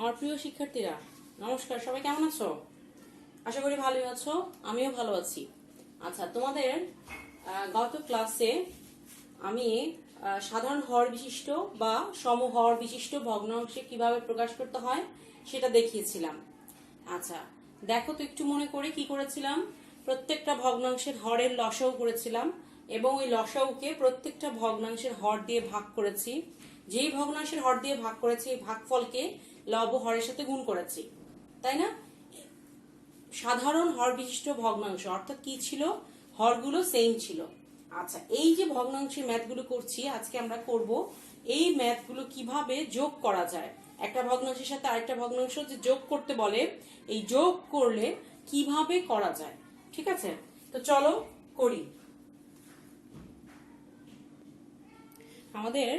আমার প্রিয় শিক্ষার্থীরা, নমস্কার। সবাই কেমন আছো? আশা করি ভালোই আছো, আমিও ভালো আছি। আচ্ছা, তোমাদের গত ক্লাসে আমি সাধারণ হর বিশিষ্ট বা সমহর বিশিষ্ট ভগ্নাংশে কিভাবে প্রকাশ করতে হয় সেটা দেখিয়েছিলাম। আচ্ছা, দেখো তো একটু মনে করে কি করেছিলাম। প্রত্যেকটা ভগ্নাংশের হরের লসাউ করেছিলাম এবং ওই লসাউকে প্রত্যেকটা ভগ্নাংশের হর দিয়ে ভাগ করেছি। যেই ভগ্নাংশের হর দিয়ে ভাগ করেছি এই ভাগফলকে লব হরের সাথে গুণ করেছি, তাই না? সাধারণ হর বিশিষ্ট ভগ্নাংশ অর্থাৎ কি ছিল, হরগুলো সেম ছিল। আচ্ছা, এই যে ভগ্নাংশের ম্যাথগুলো করছি আজকে আমরা করব এই ম্যাথগুলো কিভাবে যোগ করা যায়। একটা ভগ্নাংশের সাথে আরেকটা ভগ্নাংশ যে যোগ করতে বলে, এই যোগ করলে কিভাবে করা যায়, ঠিক আছে? তো চলো করি। আমাদের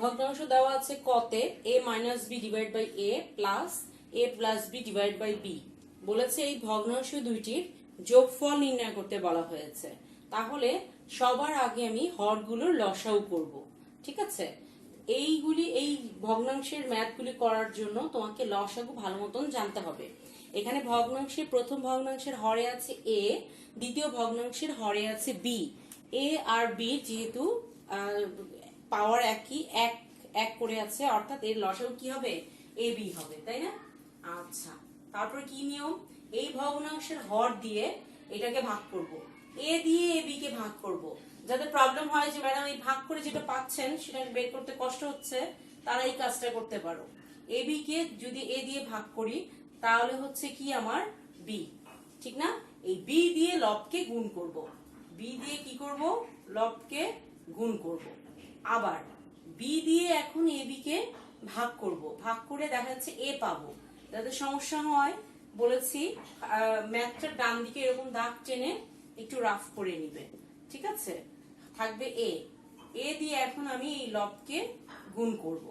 ভগ্নাংশ দেওয়া আছে কতে a minus B divide by a plus a plus B divide by B. বলেছে এই ভগ্নাংশ দুইটির যোগফল নির্ণয় করতে বলা হয়েছে। তাহলে সবার আগে আমি হরগুলোর লসাউ করব, ঠিক আছে? এই ভগ্নাংশের ম্যাথগুলি করার জন্য তোমাকে লসাগু ভালো মতন জানতে হবে। এখানে ভগ্নাংশের প্রথম ভগ্নাংশের হরে আছে a, দ্বিতীয় ভগ্নাংশের হরে আছে b। a আর b যেহেতু পাওয়ার একই, এক এক করে আছে, অর্থাৎ এর লসাগু কি হবে? এ বি হবে, তাই না? আচ্ছা, তারপর কি নিয়ম? এই ভগ্নাংশের হর দিয়ে এটাকে ভাগ করব, এ দিয়ে এ বি কে ভাগ করব। যাদের প্রবলেম হয় যে ম্যাডাম এই ভাগ করে যেটা পাচ্ছেন সেটা বের করতে কষ্ট হচ্ছে, তারা এই কাজটা করতে পারো। এ বি কে যদি এ দিয়ে ভাগ করি তাহলে হচ্ছে কি আমার বি, ঠিক না? এই বি দিয়ে লবকে গুণ করব, বি দিয়ে কি করব? লবকে গুণ করব। আবার বি দিয়ে এখন এ বি কে ভাগ করব, ভাগ করে দেখা যাচ্ছে এ পাবো। যাদের সমস্যা হয় বলেছি ম্যাথটার ডান দিকে এরকম দাগ টেনে একটু রাফ করে নিবে, ঠিক আছে? থাকবে এ, এ দিয়ে এখন আমি এই লবকে গুণ করব।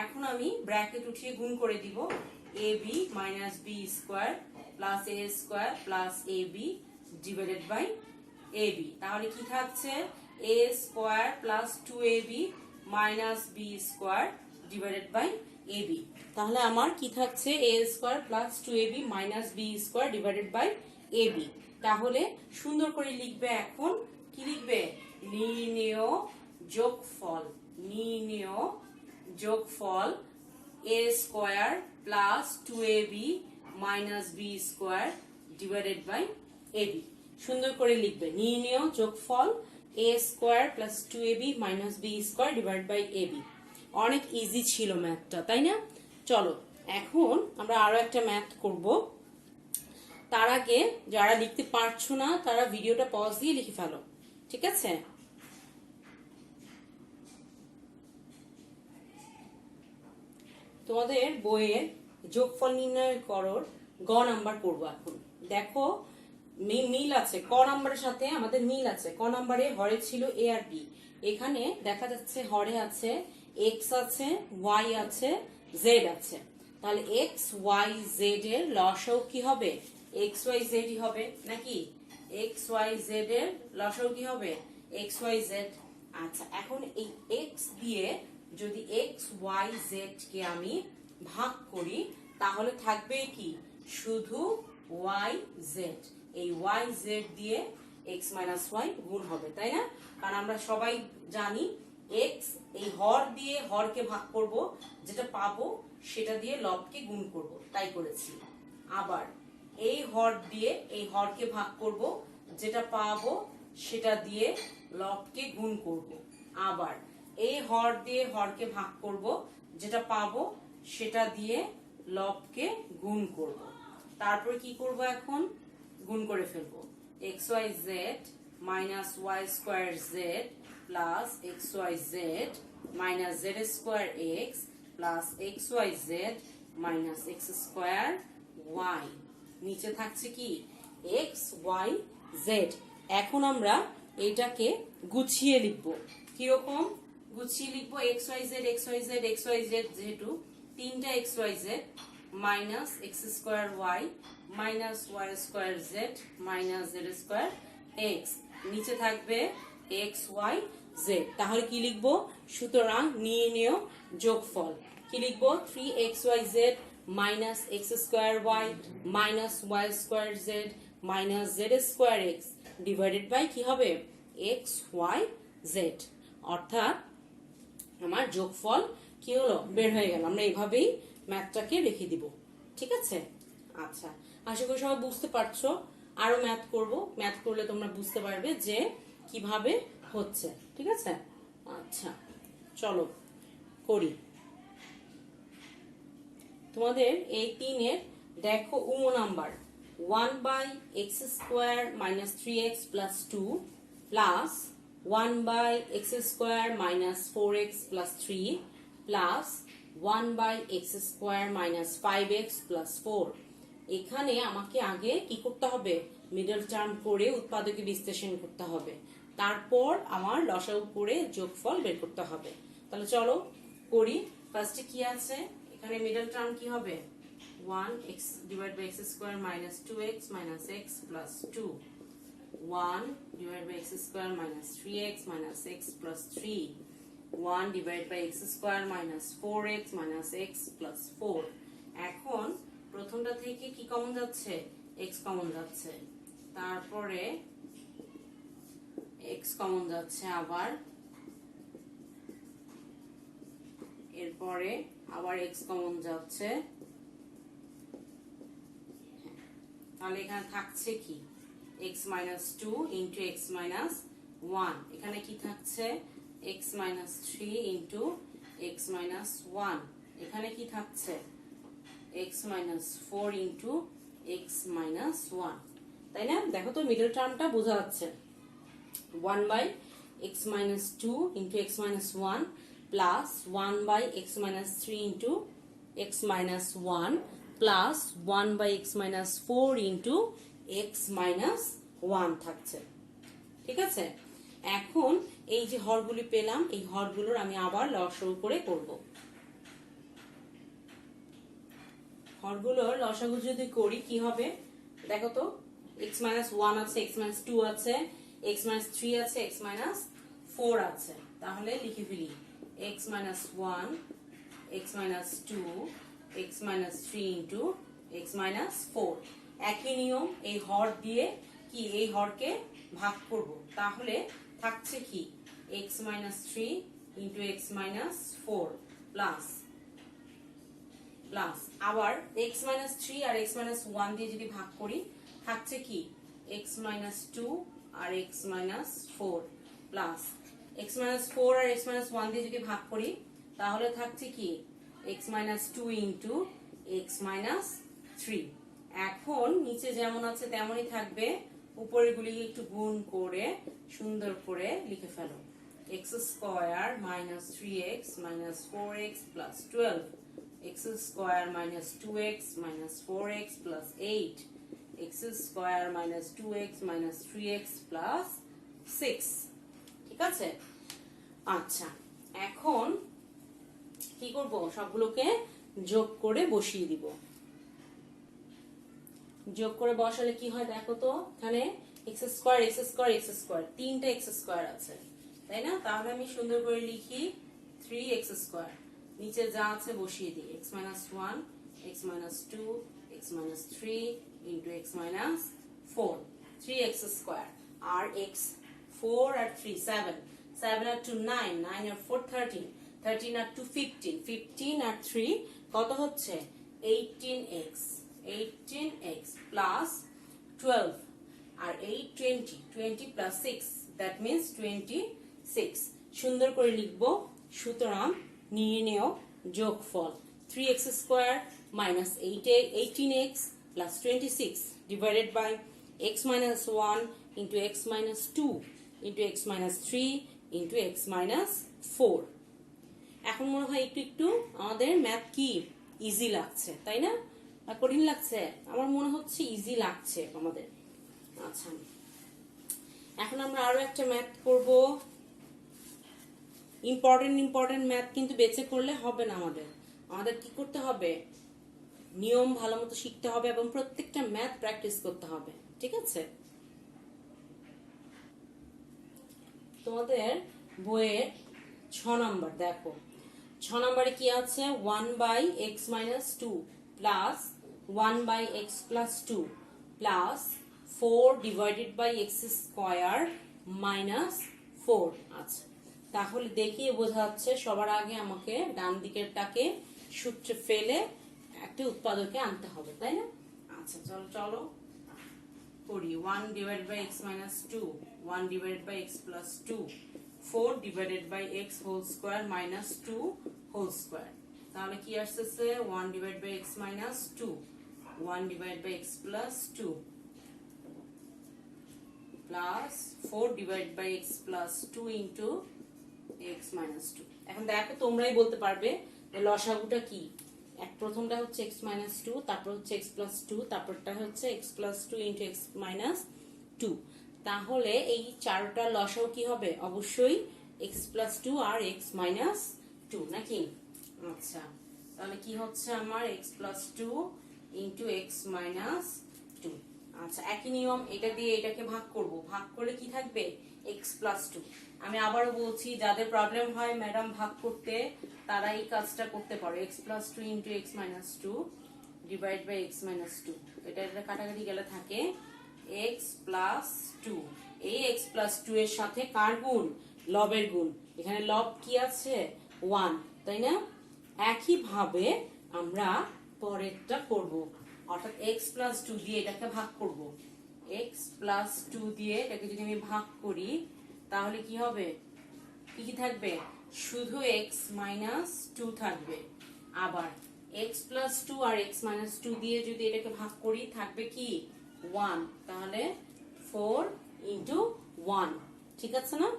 এখন আমি ব্র্যাকেট উঠিয়ে গুণ করে দিব, A B minus B square plus A square plus A B divided by A B. তাহলে কি থাকছে? A square plus two A B minus B square divided by A B. তাহলে আমার কি থাকছে? A square plus two A B minus B square divided by A B. তাহলে সুন্দর করে লিখবে। এখন কি লিখবে? নির্ণেয় যোগফল, নির্ণেয় যোগফল a square plus two A B minus B square divided by A b. সুন্দর করে লিখবে, নির্ণেয় যোগফল a square plus two A B minus B square divide by A b. অনেক ইজি ছিল ম্যাথটা, তাই না? চলো এখন আমরা আরো একটা ম্যাথ করব। তার আগে যারা লিখতে পারছো না তারা ভিডিওটা পজ দিয়ে লিখে ফেলো, ঠিক আছে? তোমাদের বইয়ের যোগফল নির্ণয় করর গ নাম্বার করবো। এখন দেখো মিল আছে, ক নাম্বারের সাথে আমাদের মিল আছে। ক নাম্বারে হরে ছিল এ আর বি, এখানে দেখা যাচ্ছে হরে আছে এক্স আছে, ওয়াই আছে, জেড আছে। তাহলে এক্স ওয়াই জেড এর লসাউ কি হবে? এক্স ওয়াই জেড হবে নাকি? এক্স ওয়াই জেড এর লসাউ কি হবে? X Y Z. আচ্ছা, এখন এই এক্স দিয়ে যদি এক্স ওয়াই জেড কে আমি ভাগ করি তাহলে থাকবে কি? শুধু ওয়াই জেড। এই ওয়াই জেড দিয়ে এক্স মাইনাস ওয়াই গুণ হবে, তাই না? কারণ আমরা সবাই জানি এক্স এই হর দিয়ে হরকে ভাগ করব, যেটা পাবো সেটা দিয়ে লবকে গুণ করব, তাই করেছি। আবার এই হর দিয়ে এই হরকে ভাগ করব, যেটা পাবো সেটা দিয়ে লবকে গুণ করব। আবার এই হর দিয়ে হরকে ভাগ করব, যেটা পাবো সেটা দিয়ে লবকে গুণ করব। তারপর কি করব? এখন গুণ করে ফেলবো। X Y Z minus Y square Z plus X Y Z minus Z square X plus X Y Z minus x square Y. নিচে থাকছে কি? X Y Z. এখন আমরা এটাকে গুছিয়ে লিখবো। কিরকম গুছিয়ে লিখবো? X Y Z X Y Z X Y Z, যেহেতু তিনটা X Y Z minus x square Y minus Y square Z minus Z square X. নিচে থাকবে এক্স ওয়াই জেড। তাহলে কি লিখবো? সুতরাং নির্ণেয় যোগফল কি লিখবো? 3xyz minus x square Y minus Y square Z minus Z square X divided by কি হবে এক্স ওয়াই জেড। অর্থাৎ আমার যোগফল কি হলো বের হয়ে গেল। আমরা এইভাবেই ম্যাথটাকে রেখে দিব। ঠিক আছে, আচ্ছা আশা করি সবাই বুঝতে পারছো। আরো ম্যাথ করব, ম্যাথ করলে তোমরা বুঝতে পারবে যে কিভাবে হচ্ছে। ঠিক আছে, আচ্ছা চলো করি। তোমাদের এই 3-এর দেখো উমো number 1/x² - 3x + 2 plus 1/x² - 4x + 3 plus 1/x² - 5x + 4। এখানে আমাকে আগে কি করতে হবে মিডল টার্ম করে উৎপাদকে বিশ্লেষণ করতে হবে, তারপর আমার লসাগু করে যোগফল বের করতে হবে। তাহলে চলো করি। ফার্স্টে কি আছে এখানে মিডল টার্ম কি হবে 1x / x² - 2x - x + 2 1 / x² - 3x - x + 3 1 / x² - 4x - x + 4। এখন প্রথমটা থেকে কি কমন যাচ্ছে x কমন যাচ্ছে, তারপরে x কমন যাচ্ছে আবার, এরপরে আবার x কমন যাচ্ছে। তাহলে এখানে থাকছে কি x - 2 * x - 1, এখানে কি থাকছে x - 3 * x - 1, এখানে কি থাকছে x - 4 * x - 1। তাই না? দেখো তো মিডল টার্মটা বোঝা যাচ্ছে 1/x - 2 * x - 1 plus 1/x - 3 * x - 1 plus 1/x - 4 * x - 1 থাকছে। ঠিক আছে, এখন এই যে হরগুলি পেলাম এই হরগুলোর আমি আবার লসাগু করে করব। হরগুলোর লসাগু যদি করি কি হবে দেখো তো x - 1 আছে, x - 2 আছে, x - 3 আছে, x - 4 আছে। তাহলে লিখে ফেলি x - 1 x - 2 x - 3 * x - 4। একই নিয়ম এই হর দিয়ে কি এই হরকে ভাগ করব, তাহলে থাকছে কি x - 3 * x - 4 প্লাস প্লাস আবার x - 3 আর x - 1 দিয়ে যদি ভাগ করি থাকছে কি x - 2 আর x - 4 প্লাস x - 4 আর x - 1 দিয়ে যদি ভাগ করি তাহলে থাকছে কি x - 2 * x - 3। এখন নিচে যেমন আছে তেমনই থাকবে, উপরেরগুলি একটু গুণ করে সুন্দর করে লিখে ফেলো x² - 3x - 4x + 12 x² - 2x - 4x + 8 x² - 2x - 3x + 6। ঠিক আছে, আচ্ছা এখন কি করব সবগুলোকে যোগ করে বসিয়ে দিব। যোগ করে বসালে কি হয় দেখো তো এখানে x², তিনটা x² আছে তাই না? তাহলে আমি সুন্দর করে লিখি 3x², নিচে যা আছে বসিয়ে দিই x - 1 x - 2 x - 3 * x - 4 3x² আর x 4 আর 3 7 7 আর 2 9 9 আর 4 13 13 আর 2 15 15 আর 3 কত হচ্ছে 18x 18x প্লাস 12 আর 8 20 20 প্লাস 6 দ্যাট মিন্স 26। সুন্দর করে লিখবো। সুতরাং নির্ণেয় যোগফল 3x² - 18x plus 26 divided by x minus 1 into x minus 2 into x minus 3 into x minus 4। এখন মনে হয় একটু একটু আমাদের ম্যাথ কি ইজি লাগছে তাই না? কঠিন লাগছে? আমার মনে হচ্ছে ইজি লাগছে আমাদের। আচ্ছা এখন আমরা আরো একটা ম্যাথ করব। ইম্পর্টেন্ট ম্যাথ কিন্তু বেছে করলে হবে না, আমাদের কি করতে হবে নিয়ম ভালো মতো শিখতে হবে এবং প্রত্যেকটা ম্যাথ প্র্যাকটিস করতে হবে। ঠিক আছে, তোমাদের বইয়ের 6 নম্বর দেখো 6 নম্বরে কি আছে 1/x - 2 plus 1 by x plus 2 plus 4 divided by x square minus 4। আচ্ছা, তাহলে দেখিয়ে বোঝা যাচ্ছে সবার আগে আমাকে ডান দিকেরটাকে সূত্রে ফেলে একটা উৎপাদকে আনতে হবে, তাই না? আচ্ছা, চলো চলো করি। 1 divided by x minus 2, 1 divided by x plus 2, 4 divided by x whole square minus 2 whole square. তাহলে কি আসতেছে 1 divide by x minus 2, 1 divide by x plus 2 plus 4 divide by x plus 2 into x minus 2। এখন দেখো তোমরাই বলতে পারবে লসাগুটা কি। প্রথমটা হচ্ছে এক্স মাইনাস 2, তারপর হচ্ছে এক্স প্লাস 2, তারপরটা হচ্ছে x plus 2 into x minus 2। তাহলে এই চারটার লসাগু কি হবে? অবশ্যই এক্স প্লাস 2 আর এক্স মাইনাস 2, নাকি? আচ্ছা, তাহলে কি হচ্ছে আমার x plus 2 into x minus 2। আচ্ছা, একই নিয়ম, এটা দিয়ে এটাকে ভাগ করব, ভাগ করলে কি থাকবে? X plus 2। আমি আবারও বলছি, যাদের প্রবলেম হয় ম্যাডাম ভাগ করতে, তারা এই কাজটা করতে পারো। X plus 2 into x minus 2 divide by x minus 2। এটা কাটাকাটি গেলে থাকে এক্স প্লাস 2। এই এক্স প্লাস 2 এর সাথে কার গুণ? লবের গুণ। এখানে লব কি আছে? 1, তাই না? একইভাবে আমরা পরেরটা করব, অর্থাৎ এক্স প্লাস 2 দিয়ে এটাকে ভাগ করব। এক্স প্লাস 2 দিয়ে এটাকে যদি আমি ভাগ করি তাহলে কি হবে? কি কি থাকবে? শুধু এক্স মাইনাস 2 থাকবে। আবার এক্স প্লাস 2 আর এক্স মাইনাস 2 দিয়ে যদি এটাকে ভাগ করি থাকবে কি? 1। তাহলে 4 ইন্টু 1, ঠিক আছে না?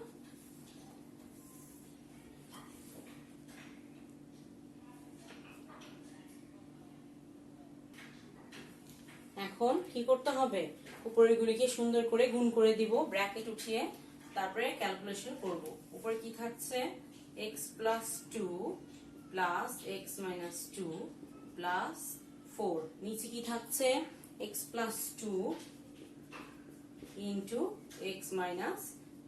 এখন কি করতে হবে? উপরের গুলিকে সুন্দর করে গুণ করে দিব, ব্র্যাকেট উঠিয়ে তারপরে ক্যালকুলেশন করব। উপরে কি থাকছে? x plus 2 plus x minus 2 plus 4। নিচে কি থাকছে? x plus 2 into x minus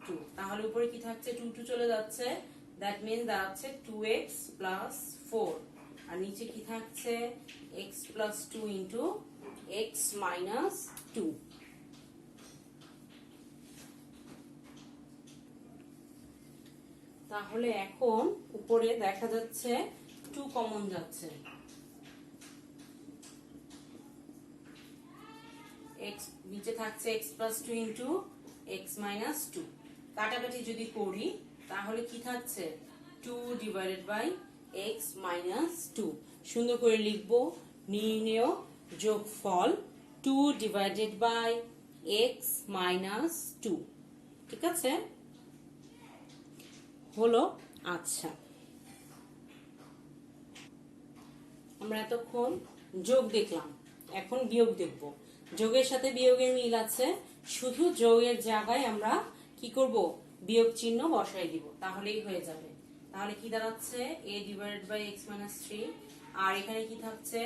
2। তাহলে উপরে কি থাকছে? 2 2 চলে যাচ্ছে, দ্যাট মিনস দাঁড়াচ্ছে 2x প্লাস 4। আর নিচে কি থাকছে? x plus 2 into x minus 2। তাহলে এখন উপরে দেখা যাচ্ছে 2 কমন যাচ্ছে, x নিচে থাকছে x plus 2 into x minus 2। কাটাকাটি যদি করি তাহলে কি থাকছে? 2 ডিভাইডেড বাই এক্স মাইনাস 2। সুন্দর করে লিখবো, নির্ণেয় যোগফল 2 ডিভাইডেড বাই এক্স মাইনাস 2, ঠিক আছে? হলো। আচ্ছা, আমরা এতক্ষণ যোগ দেখলাম, এখন বিয়োগ দেখব। যোগের সাথে বিয়োগের মিল আছে, শুধু যোগের জায়গায় আমরা কি করব? বিয়োগ চিহ্ন বসাই দিব, তাহলেই হয়ে যাবে। তাহলে কি দাঁড়াচ্ছে? a divided by x minus 3, আর এখানে কি থাকছে?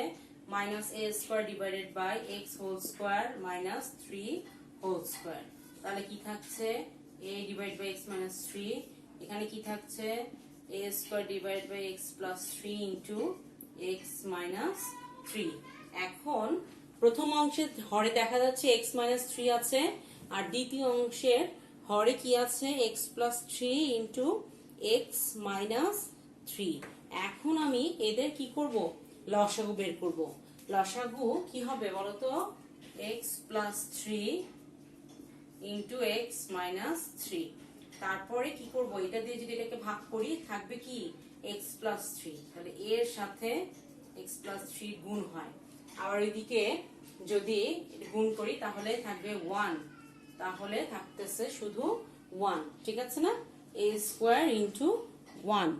Minus a square divided by x whole square minus 3 whole square. তাহলে কি থাকছে? a divide by x minus 3, এখানে কি থাকছে? a square divide by x plus 3 into x minus 3। এখন প্রথম অংশের হরে দেখা যাচ্ছে এক্স মাইনাস 3 আছে, আর দ্বিতীয় অংশের হরে কি আছে? X plus 3 into x minus 3। এখন আমি এদের কি করব? লসাগু বের করব। লসাগু কি হবে বলতো? X plus 3 into x minus 3। তারপরে কি করব? এটা দিয়ে যদি এটাকে ভাগ করি থাকবে কি? x plus 3। তাহলে এর সাথে x প্লাস 3 গুণ হয়, আবার এদিকে যদি গুণ করি তাহলে থাকবে 1, তাহলে থাকতেছে শুধু 1, ঠিক আছে না? a square into 1।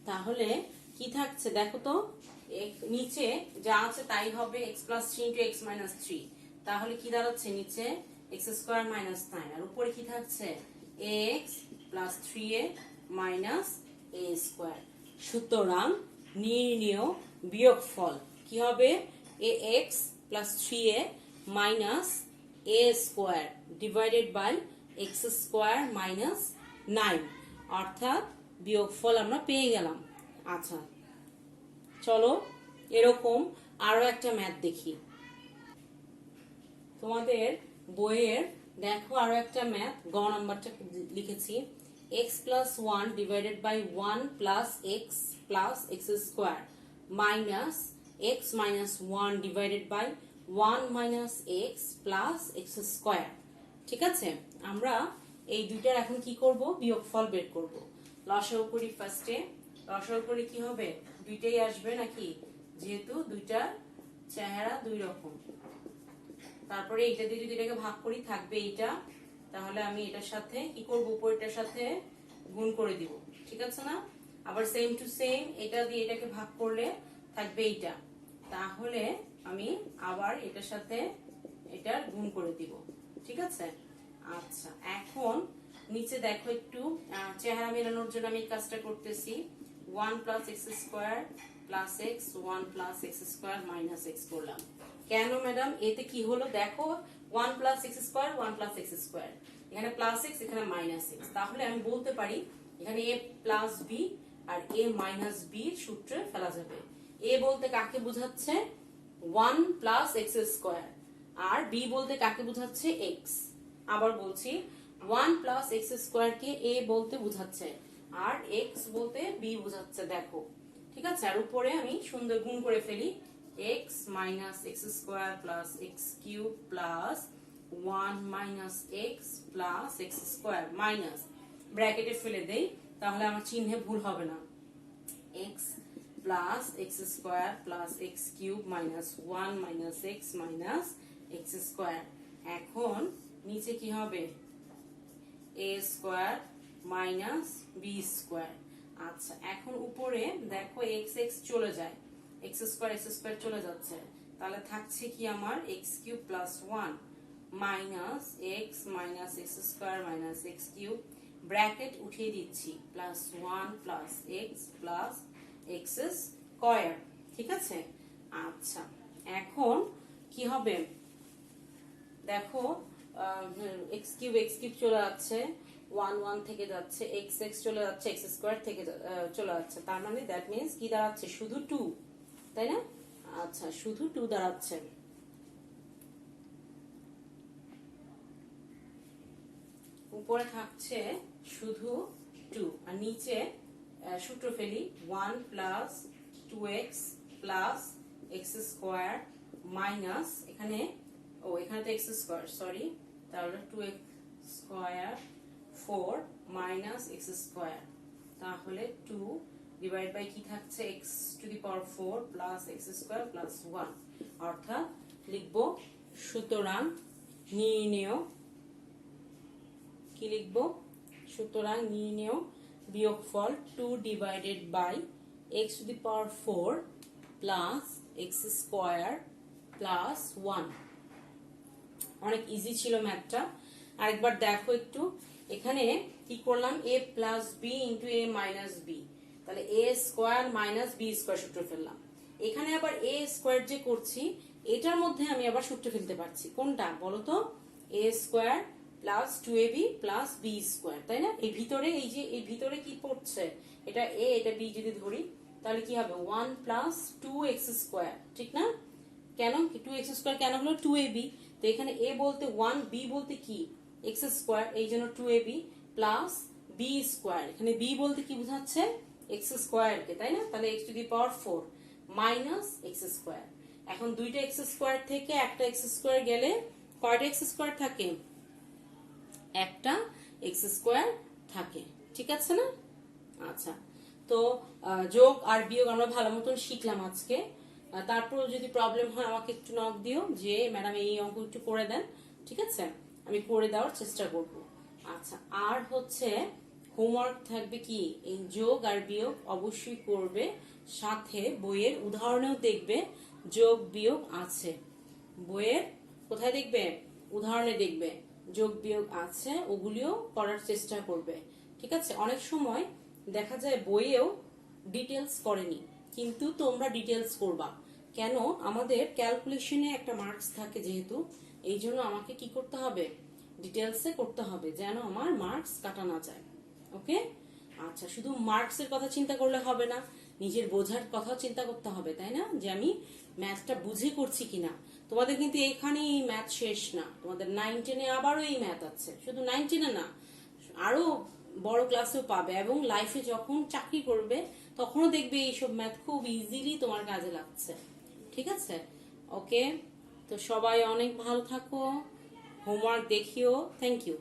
তাহলে কি থাকছে দেখো তো, নিচে যা আছে তাই হবে, x plus 3 into x minus 3। তাহলে কি দাঁড়াচ্ছে? নিচে এক্স স্কোয়ার মাইনাস 9, আর উপরে কি থাকছে? X plus 3a minus a square. সুতরাং নির্ণেয় বিয়োগফল কি হবে? ax plus 3a minus a square divided by x square minus 9, অর্থাৎ বিয়োগফল আমরা পেয়ে গেলাম। আচ্ছা, চলো এরকম আরো একটা ম্যাথ দেখি। তোমাদের বইয়ের দেখো আরো একটা ম্যাথ, গ নাম্বারটা লিখেছি x plus 1 divided by 1 plus x square minus x minus 1 divided by 1 minus x plus x square. ঠিক আছে, আমরা এই দুইটার এখন কি করব, বিয়োগফল বের করব। লসাগু করি ফার্স্টে, লসাগু করে কি হবে, দুইটাই আসবে নাকি, যেহেতু দুইটার চেহারা দুই রকম। তারপরে এইটা দিয়ে যদি এটাকে ভাগ করি থাকবে এইটা, তাহলে আমি এটার সাথে কি করব, উপরেরটার সাথে গুণ করে দিব। ঠিক আছে না, আবার সেম টু সেম এটা দিয়ে এটাকে ভাগ করলে থাকবে এইটা, তাহলে আমি আবার এটার সাথে এটার গুণ করে দিব। ঠিক আছে, আচ্ছা এখন নিচে দেখো একটু চেহারা মেলানোর জন্য আমি কাজটা করতেছি। 1 plus x square plus x, 1 plus x square minus x করলাম। কেন ম্যাডাম, এতে কি হলো দেখো, 1 plus x square 1 plus x square, এখানে প্লাস এক্স এখানে মাইনাস এক্স, তাহলে আমি বলতে পারি এখানে এ প্লাস বি আর এ মাইনাস বি সূত্রে ফেলা যাবে। এ বলতে কাকে বোঝাচ্ছে, 1 প্লাস এক্স স্কোয়ার, আর বি বলতে কাকে বোঝাচ্ছে, এক্স। আবার বলছি 1 প্লাস এক্স স্কোয়ার কে এ বলতে বোঝাচ্ছে আর এক্স বলতে বি বোঝাচ্ছে, দেখো। ঠিক আছে, আর উপরে আমি সুন্দর গুণ করে ফেলি, x minus x square plus x cube plus 1 minus x plus x square minus ব্র্যাকেটে ফেলে দেই, তাহলে আমার চিহ্নে ভুল হবে না। x plus x square plus x cube minus 1 minus x minus x square. এখন নিচে কি হবে, a square minus B square. আচ্ছা এখন উপরে দেখো এক্স এক্স চলে যায়, এক্স স্কোয়ার চলে যাচ্ছে, তাহলে থাকছে কি আমার x cube plus 1 minus x square minus x cube, bracket উঠিয়ে দিচ্ছি, প্লাস 1 প্লাস এক্স স্কোয়ার। ঠিক আছে, আচ্ছা এখন কি হবে দেখো, এক্স কিউব চলে যাচ্ছে, 1 1 থেকে যাচ্ছে, এক্স এক্স চলে যাচ্ছে, এক্স স্কোয়ার থেকে চলে যাচ্ছে, তার মানে দ্যাট মিন্স কি দাঁড়াচ্ছে, শুধু 2, তাই না? আচ্ছা শুধু 2 দাঁড়াচ্ছে। উপরে থাকছে শুধু 2 আর নিচে সূত্র ফেলি, 1 plus 2x plus x square minus এখানে এখানে তো এক্স স্কোয়ার সরি, তাহলে 2x square 4 minus x square, তাহলে 2 ডিভাইড বাই কি থাকছে, x to the power 4 plus x square plus 1, অর্থাৎ লিখবো সুতরাং নির্ণেয়, কি লিখবো, সুতরাং নির্ণেয় বিয়োগফল 2 divided by x to the power 4 plus x square plus 1। অনেক ইজি ছিল ম্যাথটা, আরেকবার দেখো একটু, এখানে কি করলাম, a plus b into a minus b, তাহলে a square minus B square সূত্র ফেললাম। এখানে আবার এ স্কোয়ার যে করছি, এটার মধ্যে আমি আবার সূত্র ফেলতে পারছি, কোনটা বলতো, a square plus 2ab plus b square, তাই না? এই ভিতরে এই যে এই ভিতরে কি পড়ছে, এটা এ এটা বি যদি ধরি, তাহলে কি হবে 1 প্লাস 2x স্কোয়ার, ঠিক না? কেন 2x স্কোয়ার কেন হলো, 2ab, তো এখানে a বলতে 1, b বলতে কি x স্কোয়ার, এই জন্য 2ab প্লাস b স্কোয়ার, এখানে b বলতে কি বোঝাচ্ছে, x স্কোয়ার কে, তাই না? তাহলে x to the power 4 minus x square. এখন দুইটা x স্কোয়ার থেকে একটা x স্কোয়ার গেলে কয়টা x স্কোয়ার থাকে, একটা x স্কোয়ার থাকে। ঠিক আছে না? আচ্ছা, তো যোগ আর বিয়োগ আমরা ভালো মতন শিখলাম আজকে। তারপর যদি প্রবলেম হয় আমাকে একটু নক দিও যে ম্যাডাম এই অঙ্ক একটু করে দেন, ঠিক আছে? আমি করে দেওয়ার চেষ্টা করব। আচ্ছা, আর হচ্ছে হোমওয়ার্ক থাকবে কি, এই যোগ আর বিয়োগ অবশ্যই করবে, সাথে বইয়ের উদাহরণেও দেখবে যোগ বিয়োগ আছে, বইয়ের কোথায় দেখবে, উদাহরণে দেখবে যোগ বিয়োগ আছে, ওগুলিও করার চেষ্টা করবে। ঠিক আছে, অনেক সময় দেখা যায় বইয়েও ডিটেলস করেনি, কিন্তু তোমরা ডিটেলস করবা, কেন, আমাদের ক্যালকুলেশনে একটা মার্কস থাকে যেহেতু, এই জন্য আমাকে কি করতে হবে, ডিটেলসে করতে হবে, যেন আমার মার্কস কাটা না যায়। ওকে, আচ্ছা শুধু মার্কসের কথা চিন্তা করলে হবে না, নিজের বোঝার কথাও চিন্তা করতে হবে, তাই না? যে আমি ম্যাথটা বুঝে করছি কিনা। তোমাদের কিন্তু এখানেই ম্যাথ শেষ না, তোমাদের 9-10-এ আবারও এই ম্যাথ আছে, শুধু 9-10-এ না, আরো বড় ক্লাসেও পাবে, এবং লাইফে যখন চাকরি করবে তখনও দেখবে এইসব ম্যাথ খুব ইজিলি তোমার কাজে লাগছে। ঠিক আছে? ওকে, তো সবাই অনেক ভালো থাকো, হোমওয়ার্ক দেখিও। Thank you.